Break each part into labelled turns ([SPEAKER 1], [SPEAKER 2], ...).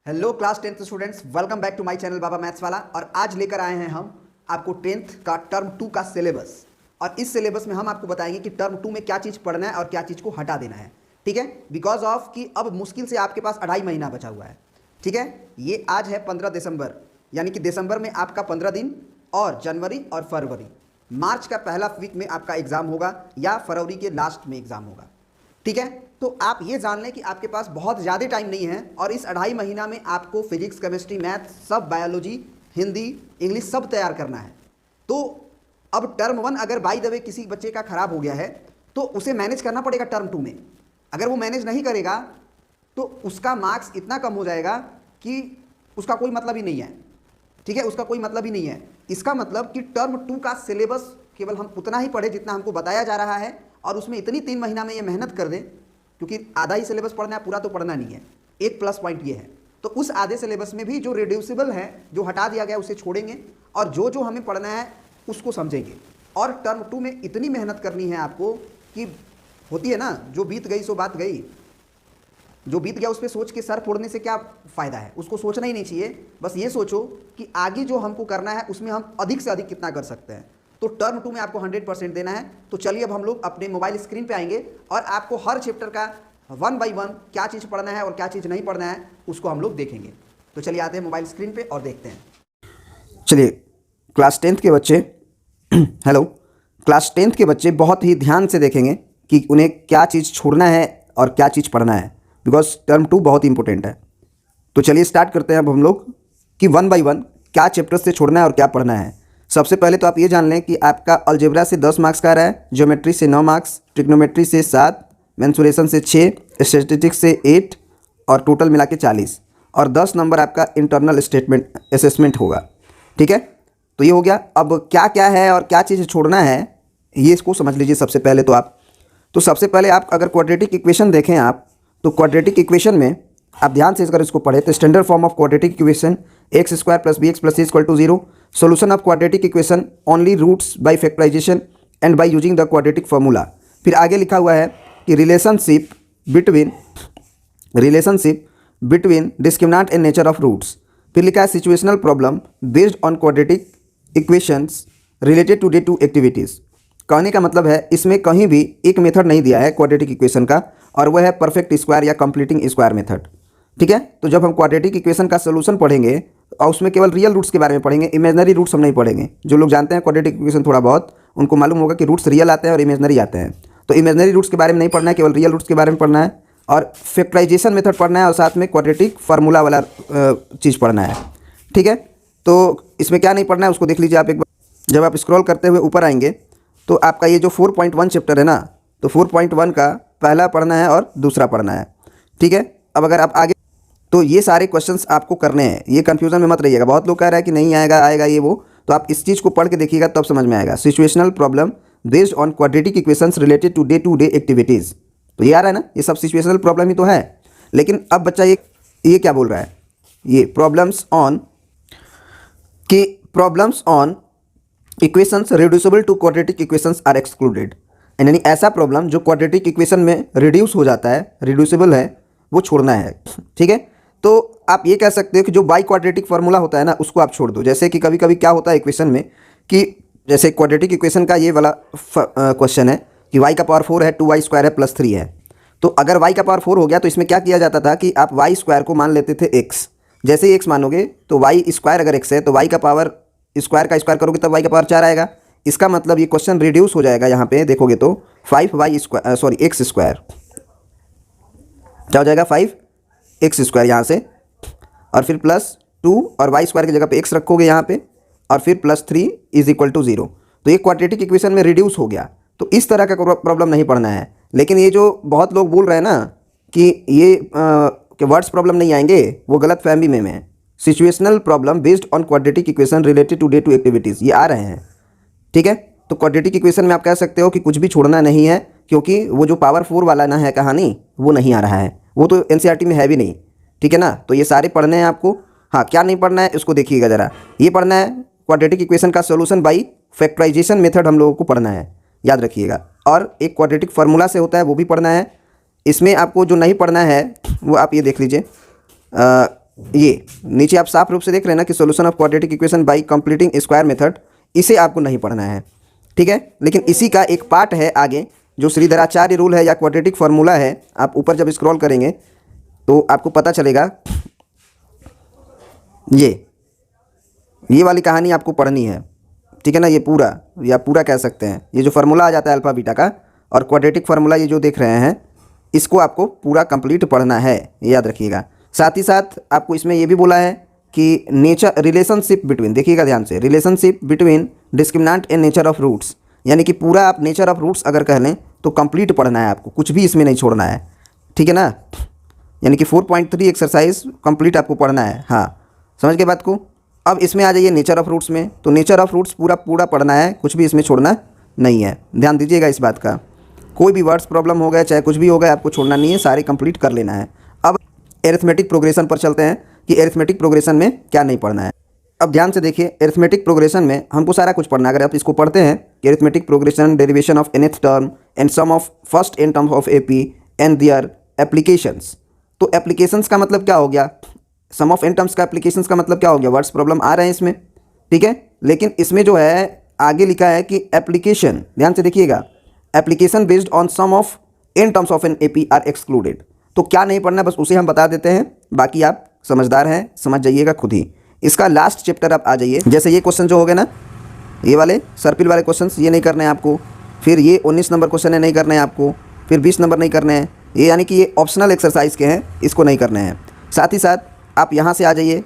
[SPEAKER 1] Hello class 10th students, welcome back to my channel Baba maths वाला। और आज लेकर आए हैं हम आपको 10th का टर्म 2 का सिलेबस। और इस सिलेबस में हम आपको बताएंगे कि टर्म 2 में क्या चीज़ पढ़ना है और क्या चीज़ को हटा देना है। ठीक है, बिकॉज ऑफ कि अब मुश्किल से आपके पास 2.5 महीना बचा हुआ है। ठीक है, ये आज है 15 दिसंबर, यानी कि दिसंबर में आपका 15 दिन और जनवरी और फरवरी, मार्च का पहला वीक में आपका एग्ज़ाम होगा या फरवरी के लास्ट में एग्ज़ाम होगा। ठीक है, तो आप ये जान लें कि आपके पास बहुत ज़्यादा टाइम नहीं है और इस 2.5 महीना में आपको फिजिक्स, केमिस्ट्री, मैथ, सब बायोलॉजी, हिंदी, इंग्लिश सब तैयार करना है। तो अब टर्म 1 अगर बाय द वे किसी बच्चे का ख़राब हो गया है तो उसे मैनेज करना पड़ेगा टर्म 2 में। अगर वो मैनेज नहीं करेगा तो उसका मार्क्स इतना कम हो जाएगा कि उसका कोई मतलब ही नहीं है। ठीक है, उसका कोई मतलब ही नहीं है। इसका मतलब कि टर्म 2 का सिलेबस केवल हम उतना ही पढ़े जितना हमको बताया जा रहा है और उसमें इतनी 3 महीना में ये मेहनत कर दें, क्योंकि आधा ही सिलेबस पढ़ना है, पूरा तो पढ़ना नहीं है। एक प्लस पॉइंट ये है, तो उस आधे सिलेबस में भी जो रिड्यूसिबल है, जो हटा दिया गया उसे छोड़ेंगे और जो जो हमें पढ़ना है उसको समझेंगे। और टर्म 2 में इतनी मेहनत करनी है आपको कि होती है ना, जो बीत गई सो बात गई। जो बीत गया उस पर सोच के सर फोड़ने से क्या फ़ायदा है, उसको सोचना ही नहीं चाहिए। बस ये सोचो कि आगे जो हमको करना है उसमें हम अधिक से अधिक कितना कर सकते हैं। तो टर्म 2 में आपको 100% देना है। तो चलिए अब हम लोग अपने मोबाइल स्क्रीन पे आएंगे और आपको हर चैप्टर का 1 बाय 1 क्या चीज़ पढ़ना है और क्या चीज़ नहीं पढ़ना है उसको हम लोग देखेंगे। तो चलिए आते हैं मोबाइल स्क्रीन पे और देखते हैं। चलिए, क्लास 10th के बच्चे हेलो, क्लास 10th के बच्चे बहुत ही ध्यान से देखेंगे कि उन्हें क्या चीज़ छोड़ना है और क्या चीज़ पढ़ना है, बिकॉज टर्म 2 बहुत इंपॉर्टेंट है। तो चलिए स्टार्ट करते हैं अब हम लोग कि 1 बाय 1 क्या चैप्टर से छोड़ना है और क्या पढ़ना है। सबसे पहले तो आप ये जान लें कि आपका अलजेब्रा से 10 मार्क्स का आ रहा है, ज्योमेट्री से 9 मार्क्स, ट्रिग्नोमेट्री से 7, मेंसुरेशन से 6, स्टैटिस्टिक्स से 8 और टोटल मिला के 40 और 10 नंबर आपका इंटरनल स्टेटमेंट असेसमेंट होगा। ठीक है, तो ये हो गया। अब क्या क्या है और क्या चीज़ छोड़ना है ये इसको समझ लीजिए सबसे पहले। तो सबसे पहले आप अगर क्वाड्रेटिक इक्वेशन देखें आप, तो क्वाड्रेटिक इक्वेशन में आप ध्यान से अगर इसको पढ़े तो standard form of quadratic equation x square plus b x plus c equal to 0, solution of quadratic equation only roots by factorization and by using the quadratic formula. फिर आगे लिखा हुआ है कि relationship between discriminant and nature of roots. फिर लिखा है situational problem based on quadratic equations related to day to activities. कहने का मतलब है इसमें कहीं भी एक मेथड नहीं दिया है क्वाड्रेटिक इक्वेशन का, और वह है परफेक्ट स्क्वायर या कंप्लीटिंग स्क्वायर मेथड। ठीक है, तो जब हम क्वाड्रेटिक इक्वेशन का सोल्यूशन पढ़ेंगे और उसमें केवल रियल रूट्स के बारे में पढ़ेंगे, इमेजनरी रूट्स हम नहीं पढ़ेंगे। जो लोग जानते हैं क्वाड्रेटिक इक्वेशन थोड़ा बहुत, उनको मालूम होगा कि रूट्स रियल आते हैं और इमेजनरी आते हैं। तो इमेजनरी रूट्स के बारे में नहीं पढ़ना है, केवल रियल रूट्स के बारे में पढ़ना है और फैक्टराइजेशन मेथड पढ़ना है और साथ में क्वाड्रेटिक फार्मूला वाला चीज़ पढ़ना है। ठीक है, तो इसमें क्या नहीं पढ़ना है उसको देख लीजिए आप एक बार। जब आप स्क्रॉल करते हुए ऊपर आएंगे तो आपका ये जो 4.1 चैप्टर है ना, तो 4.1 का पहला पढ़ना है और दूसरा पढ़ना है। ठीक है, अब अगर आप आगे, तो ये सारे क्वेश्चंस आपको करने हैं, ये कंफ्यूजन में मत रहिएगा। बहुत लोग कह रहा है कि नहीं आएगा आएगा ये वो, तो आप इस चीज़ को पढ़ के देखिएगा तब समझ में आएगा। Situational problem based on quadratic equations related to day activities, तो ये आ रहा है ना, ये सब सिचुएशनल प्रॉब्लम ही तो है। लेकिन अब बच्चा ये क्या बोल रहा है, ये problems on equations reducible to quadratic equations are excluded. यानी ऐसा प्रॉब्लम जो क्वाड्रेटिक इक्वेशन में रिड्यूस हो जाता है, रिड्यूसिबल है, वो छोड़ना है। ठीक है, तो आप ये कह सकते हो कि जो बाई क्वाड्रेटिक फार्मूला होता है ना उसको आप छोड़ दो। जैसे कि कभी कभी क्या होता है इक्वेशन में कि जैसे क्वाड्रेटिक इक्वेशन का ये वाला क्वेश्चन है कि y का पावर 4 है, 2y स्क्वायर है प्लस 3 है। तो अगर y का पावर 4 हो गया तो इसमें क्या किया जाता था कि आप y स्क्वायर को मान लेते थे x। जैसे ही x मानोगे तो y स्क्वायर अगर x है तो y का पावर स्क्वायर का स्क्वायर करोगे तब y का पावर 4 आएगा। इसका मतलब ये क्वेश्चन रिड्यूस हो जाएगा। यहाँ पे देखोगे तो 5y square sorry x square क्या हो जाएगा, 5x स्क्वायर यहाँ से, और फिर प्लस 2 और y स्क्वायर की जगह पे x रखोगे यहाँ पे, और फिर प्लस 3 इज इक्वल टू 0। तो ये क्वाड्रेटिक इक्वेशन में रिड्यूस हो गया। तो इस तरह का प्रॉब्लम नहीं पढ़ना है। लेकिन ये जो बहुत लोग बोल रहे हैं ना कि ये कि वर्ड्स प्रॉब्लम नहीं आएंगे, वो गलत फहमी में है। Situational problem based on quadratic equation related to day to activities ये आ रहे हैं। ठीक है, तो क्वाड्रेटिक इक्वेशन में आप कह सकते हो कि कुछ भी छोड़ना नहीं है, क्योंकि वो जो पावर 4 वाला ना है कहानी, वो नहीं आ रहा है, वो तो एनसीईआरटी में है भी नहीं। ठीक है ना, तो ये सारे पढ़ने हैं आपको। हाँ, क्या नहीं पढ़ना है इसको देखिएगा ज़रा। ये पढ़ना है क्वाड्रेटिक इक्वेशन का सोल्यूशन बाई फैक्टराइजेशन मेथड हम लोगों को पढ़ना है, याद रखिएगा। और एक क्वाड्रेटिक फार्मूला से होता है वो भी पढ़ना है। इसमें आपको जो नहीं पढ़ना है वो आप ये देख लीजिए, ये नीचे आप साफ रूप से देख रहे हैं ना कि solution of quadratic equation by completing square method, इसे आपको नहीं पढ़ना है, ठीक है। लेकिन इसी का एक पार्ट है आगे जो श्रीधराचार्य रूल है या क्वाड्रेटिक फार्मूला है। आप ऊपर जब स्क्रॉल करेंगे तो आपको पता चलेगा, ये वाली कहानी आपको पढ़नी है, ठीक है ना। ये पूरा या पूरा कह सकते हैं, ये जो फार्मूला आ जाता है अल्फा बीटा का और क्वाड्रेटिक फार्मूला ये जो देख रहे हैं, इसको आपको पूरा कंप्लीट पढ़ना है, याद रखिएगा। साथ ही साथ आपको इसमें ये भी बोला है कि नेचर रिलेशनशिप बिटवीन, देखिएगा ध्यान से, relationship between discriminant and nature of roots, यानी कि पूरा आप नेचर ऑफ रूट्स अगर कह लें तो कंप्लीट पढ़ना है आपको, कुछ भी इसमें नहीं छोड़ना है, ठीक है ना। यानी कि 4.3 एक्सरसाइज कंप्लीट आपको पढ़ना है। हाँ, समझ गए बात को। अब इसमें आ जाइए नेचर ऑफ रूट्स में, तो नेचर ऑफ रूट्स पूरा पढ़ना है, कुछ भी इसमें छोड़ना नहीं है, ध्यान दीजिएगा इस बात का। कोई भी वर्ड्स प्रॉब्लम हो गया चाहे कुछ भी हो गया, आपको छोड़ना नहीं है, सारे कंप्लीट कर लेना है। अब एरिथमेटिक प्रोग्रेशन पर चलते हैं कि एरिथमेटिक प्रोग्रेशन में क्या नहीं पढ़ना है। अब ध्यान से देखिए, एरिथमेटिक प्रोग्रेशन में हमको सारा कुछ पढ़ना है। अगर आप इसको पढ़ते हैं कि arithmetic progression, derivation of nth term and sum of first n term of AP and their applications, तो एप्लीकेशंस का मतलब क्या हो गया, सम ऑफ n टर्म्स का एप्लीकेशंस का मतलब क्या हो गया, वर्ड्स प्रॉब्लम आ रहे हैं इसमें, ठीक है। लेकिन इसमें जो है आगे लिखा है कि एप्लीकेशन, ध्यान से देखिएगा, application based on sum of n terms of an AP are excluded. तो क्या नहीं पढ़ना, बस उसे हम बता देते हैं, बाकी आप समझदार हैं, समझ जाइएगा खुद ही। इसका लास्ट चैप्टर आप आ जाइए, जैसे ये क्वेश्चन जो हो गए ना, ये वाले सर्पिल वाले क्वेश्चंस, ये नहीं करने हैं आपको। फिर ये 19 नंबर क्वेश्चन है, नहीं करने हैं आपको। फिर 20 नंबर नहीं करने हैं, ये यानी कि ये ऑप्शनल एक्सरसाइज के हैं, इसको नहीं करने हैं। साथ ही साथ आप यहाँ से आ जाइए,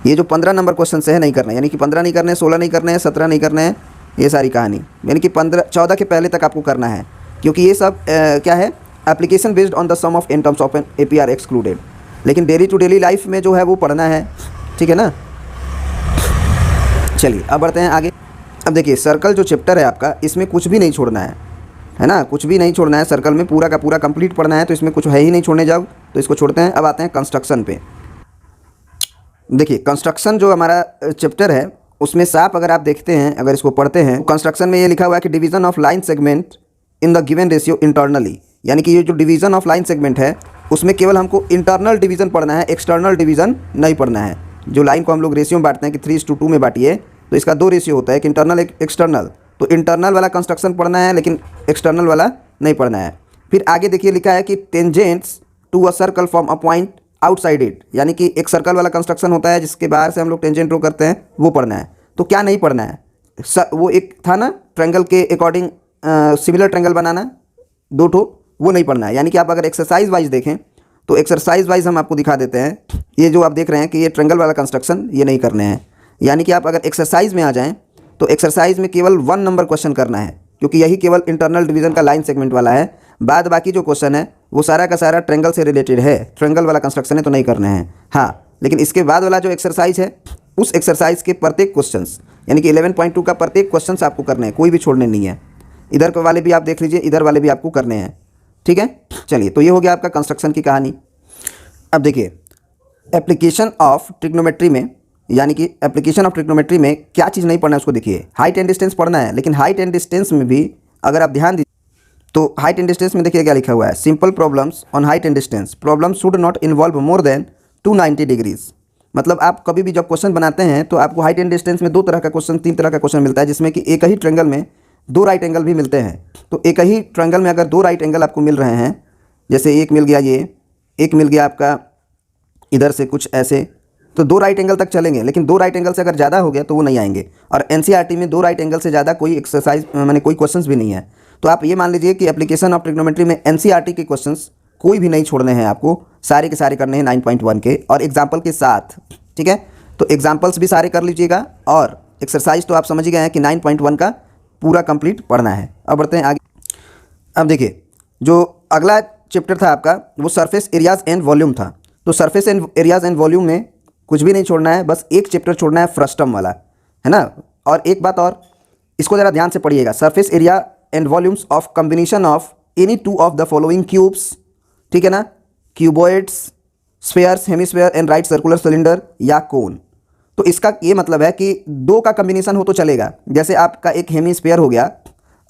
[SPEAKER 1] ये जो 15 नंबर क्वेश्चन है नहीं करने, यानी कि 15 नहीं करने हैं, 16 नहीं करने हैं, 17 नहीं करने हैं, ये सारी कहानी, यानी कि 14 के पहले तक आपको करना है, क्योंकि ये सब क्या है, application based on the sum of n terms of an AP are excluded. लेकिन डेली टू डेली लाइफ में जो है वो पढ़ना है, ठीक है ना। चलिए अब बढ़ते हैं आगे। अब देखिए, सर्कल जो चैप्टर है आपका, इसमें कुछ भी नहीं छोड़ना है ना, कुछ भी नहीं छोड़ना है। सर्कल में पूरा का पूरा कंप्लीट पढ़ना है, तो इसमें कुछ है ही नहीं छोड़ने जाओ, तो इसको छोड़ते हैं। अब आते हैं कंस्ट्रक्शन पे। देखिए, कंस्ट्रक्शन जो हमारा चैप्टर है उसमें साफ अगर आप देखते हैं, अगर इसको पढ़ते हैं, कंस्ट्रक्शन में ये लिखा हुआ है कि division of line segment in the given ratio internally, यानी कि ये जो डिवीजन ऑफ लाइन सेगमेंट है उसमें केवल हमको इंटरनल डिवीजन पढ़ना है, एक्सटर्नल डिवीजन नहीं पढ़ना है। जो लाइन को हम लोग रेशियो में बांटते हैं कि 3:2 में बांटिए, तो इसका 2 रेशियो होता है, एक इंटरनल एक एक्सटर्नल। तो इंटरनल वाला कंस्ट्रक्शन पढ़ना है, लेकिन एक्सटर्नल वाला नहीं पढ़ना है। फिर आगे देखिए, लिखा है कि tangents to a circle from a point outside it, यानी कि एक सर्कल वाला कंस्ट्रक्शन होता है जिसके बाहर से हम लोग टेंजेंट ड्रॉ करते हैं, वो पढ़ना है। तो क्या नहीं पढ़ना है, वो एक था ना ट्रायंगल के अकॉर्डिंग सिमिलर ट्रायंगल बनाना, 2 ठो, वो नहीं पढ़ना है। यानी कि आप अगर एक्सरसाइज वाइज देखें तो एक्सरसाइज वाइज हम आपको दिखा देते हैं। ये जो आप देख रहे हैं कि ये ट्रायंगल वाला कंस्ट्रक्शन, ये नहीं करने हैं। यानी कि आप अगर एक्सरसाइज में आ जाएं तो एक्सरसाइज में केवल 1 नंबर क्वेश्चन करना है, क्योंकि यही केवल इंटरनल डिवीजन का लाइन सेगमेंट वाला है। बाद बाकी जो क्वेश्चन है वो सारा का सारा ट्रायंगल से रिलेटेड है, ट्रायंगल वाला कंस्ट्रक्शन है, तो नहीं करने हैं। हाँ, लेकिन इसके बाद वाला जो एक्सरसाइज है, उस एक्सरसाइज के प्रत्येक क्वेश्चन, यानी कि 11.2 का प्रत्येक क्वेश्चन आपको करने हैं, कोई भी छोड़ने नहीं है। इधर के वाले भी आप देख लीजिए, इधर वाले भी आपको करने हैं, ठीक है। चलिए, तो ये हो गया आपका कंस्ट्रक्शन की कहानी। अब देखिए, एप्लीकेशन ऑफ ट्रिग्नोमेट्री में, यानी कि एप्लीकेशन ऑफ ट्रिग्नोमेट्री में क्या चीज़ नहीं पढ़ना है उसको देखिए। हाइट एंड डिस्टेंस पढ़ना है, लेकिन हाइट एंड डिस्टेंस में भी अगर आप ध्यान दीजिए तो हाइट एंड डिस्टेंस में देखिए क्या लिखा हुआ है, simple problems on height and distance, problem should not involve more than 290 degrees. मतलब आप कभी भी जब क्वेश्चन बनाते हैं तो आपको हाइट एंड डिस्टेंस में 2 तरह का क्वेश्चन, 3 तरह का क्वेश्चन मिलता है, जिसमें कि एक ही ट्रायंगल में 2 राइट एंगल भी मिलते हैं। तो एक ही ट्रायंगल में अगर 2 राइट एंगल आपको मिल रहे हैं, जैसे एक मिल गया ये, एक मिल गया आपका इधर से कुछ ऐसे, तो 2 राइट एंगल तक चलेंगे। लेकिन 2 राइट एंगल से अगर ज़्यादा हो गया तो वो नहीं आएंगे। और एनसीईआरटी में 2 राइट एंगल से ज़्यादा कोई एक्सरसाइज माने कोई क्वेश्चंस भी नहीं है। तो आप ये मान लीजिए कि एप्लीकेशन ऑफ ट्रिग्नोमेट्री में एनसीईआरटी के क्वेश्चंस कोई भी नहीं छोड़ने हैं आपको, सारे के सारे करने हैं 9.1 के और एग्जाम्पल के साथ, ठीक है। तो एग्जाम्पल्स भी सारे कर लीजिएगा और एक्सरसाइज तो आप समझ ही गए हैं कि 9.1 का पूरा कंप्लीट पढ़ना है। अब बढ़ते हैं आगे। अब देखिए, जो अगला चैप्टर था आपका वो सरफेस एरियाज एंड वॉल्यूम था। तो surface and areas and volume में कुछ भी नहीं छोड़ना है, बस एक चैप्टर छोड़ना है, फ्रस्टम वाला, है ना। और एक बात और, इसको ज़रा ध्यान से पढ़िएगा, surface area and volumes of combination of any 2 of the following cubes, ठीक है ना, cuboids, spheres, hemisphere and right circular cylinder या कोन। तो इसका ये मतलब है कि 2 का कॉम्बिनेशन हो तो चलेगा, जैसे आपका एक हेमिस्फेयर हो गया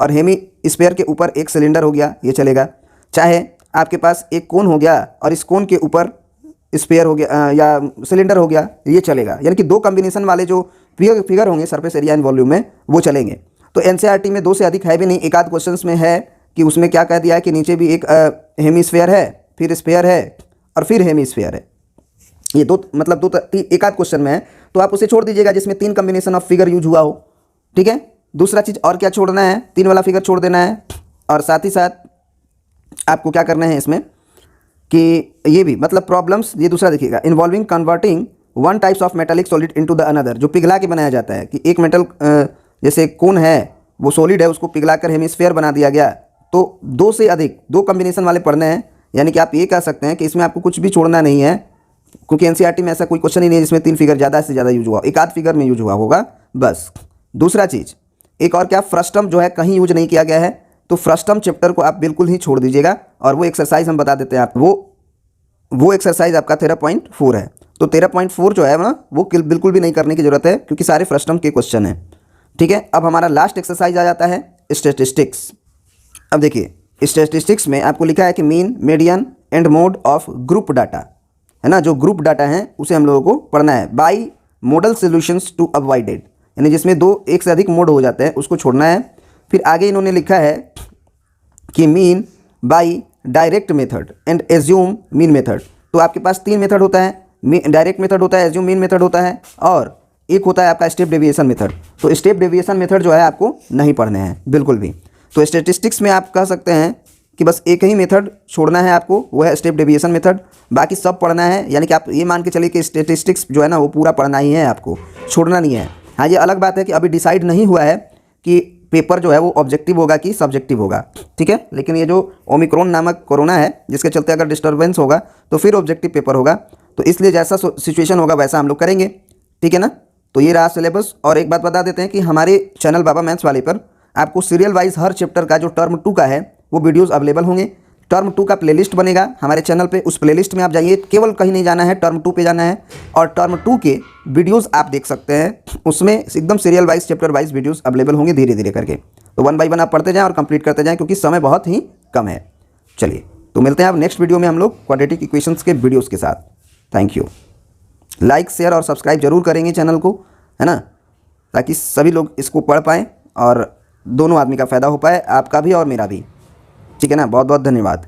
[SPEAKER 1] और हेमिस्फेयर के ऊपर एक सिलेंडर हो गया, ये चलेगा। चाहे आपके पास एक कोन हो गया और इस कोन के ऊपर स्पेयर हो गया या सिलेंडर हो गया, ये चलेगा। यानी कि 2 कॉम्बिनेशन वाले जो फिगर होंगे सरफेस एरिया एंड वॉल्यूम में, वो चलेंगे। तो एनसीईआरटी में 2 से अधिक है भी नहीं। एक आध क्वेश्चन में है कि उसमें क्या कह दिया है कि नीचे भी एक हेमीस्फेयर है, फिर स्फेयर है और फिर हेमीस्फेयर है। ये 2 मतलब 2 एक आध क्वेश्चन में है, तो आप उसे छोड़ दीजिएगा जिसमें 3 कॉम्बिनेशन ऑफ फिगर यूज हुआ हो। ठीक है। दूसरा चीज़ और क्या छोड़ना है, 3 वाला फिगर छोड़ देना है। और साथ ही साथ आपको क्या करना है इसमें कि ये भी मतलब प्रॉब्लम्स, ये दूसरा देखिएगा, involving converting one types of metallic solid into the another, जो पिघला के बनाया जाता है कि एक मेटल जैसे कोन है वो सॉलिड है, उसको पिघलाकर हेमिस्फीयर बना दिया गया। तो 2 से अधिक 2 कॉम्बिनेशन वाले पढ़ने हैं। यानी कि आप ये कह सकते हैं कि इसमें आपको कुछ भी छोड़ना नहीं है, क्योंकि एनसीईआरटी में ऐसा कोई क्वेश्चन ही नहीं है जिसमें 3 फिगर ज़्यादा से ज़्यादा यूज हुआ, एक आध फिगर में यूज हुआ होगा बस। दूसरा चीज़ एक और क्या, फ्रस्टम जो है कहीं यूज नहीं किया गया है, तो फ्रस्टम चैप्टर को आप बिल्कुल ही छोड़ दीजिएगा। और वो एक्सरसाइज हम बता देते हैं आप, वो एक्सरसाइज आपका 13.4 है। तो 13.4 जो है ना वो बिल्कुल भी नहीं करने की जरूरत है, क्योंकि सारे फ्रस्टम के क्वेश्चन हैं। ठीक है। अब हमारा लास्ट एक्सरसाइज आ जाता है स्टैटिस्टिक्स। अब देखिए स्टैटिस्टिक्स में आपको लिखा है कि mean, median and mode of group data, है ना, जो ग्रुप डाटा है उसे हम लोगों को पढ़ना है। By model solutions to avoided, यानी जिसमें 1 से अधिक मोड हो जाते हैं उसको छोड़ना है। फिर आगे इन्होंने लिखा है कि mean by direct method and assume mean method. तो आपके पास 3 मेथड होता है, डायरेक्ट मेथड होता है, एज्यूम मीन मेथड होता है, और एक होता है आपका स्टेप डेविएशन मेथड। तो स्टेप डेविएशन मेथड जो है आपको नहीं पढ़ने हैं बिल्कुल भी। तो स्टैटिस्टिक्स में आप कह सकते हैं कि बस एक ही मेथड छोड़ना है आपको, वो है स्टेप डेविएशन मेथड, बाकी सब पढ़ना है। यानी कि आप ये मान के चलिए कि स्टैटिस्टिक्स जो है ना वो पूरा पढ़ना ही है, आपको छोड़ना नहीं है। हाँ, ये अलग बात है कि अभी डिसाइड नहीं हुआ है कि पेपर जो है वो ऑब्जेक्टिव होगा कि सब्जेक्टिव होगा। ठीक है। लेकिन ये जो ओमिक्रॉन नामक कोरोना है, जिसके चलते अगर डिस्टर्बेंस होगा तो फिर ऑब्जेक्टिव पेपर होगा। तो इसलिए जैसा सिचुएशन होगा वैसा हम लोग करेंगे। ठीक है ना। तो ये रहा सिलेबस। और एक बात बता देते हैं कि हमारे चैनल बाबा मैथ्स वाले पर आपको सीरियल वाइज हर चैप्टर का जो टर्म 2 का है वो वीडियोस अवेलेबल होंगे। टर्म 2 का प्लेलिस्ट बनेगा हमारे चैनल पे, उस प्लेलिस्ट में आप जाइए, केवल कहीं नहीं जाना है, टर्म 2 पे जाना है और टर्म 2 के वीडियोस आप देख सकते हैं। उसमें एकदम serial wise chapter wise videos available होंगे धीरे धीरे करके। तो 1 बाय 1 आप पढ़ते जाएं और कंप्लीट करते जाएं, क्योंकि समय बहुत ही कम है। चलिए तो मिलते हैं अब नेक्स्ट वीडियो में हम लोग क्वाड्रेटिक इक्वेशंस के वीडियोज़ के साथ। Thank you. लाइक शेयर और सब्सक्राइब जरूर करेंगे चैनल को, है ना, ताकि सभी लोग इसको पढ़ पाएँ और दोनों आदमी का फ़ायदा हो पाए, आपका भी और मेरा भी। ठीक है ना। बहुत बहुत धन्यवाद।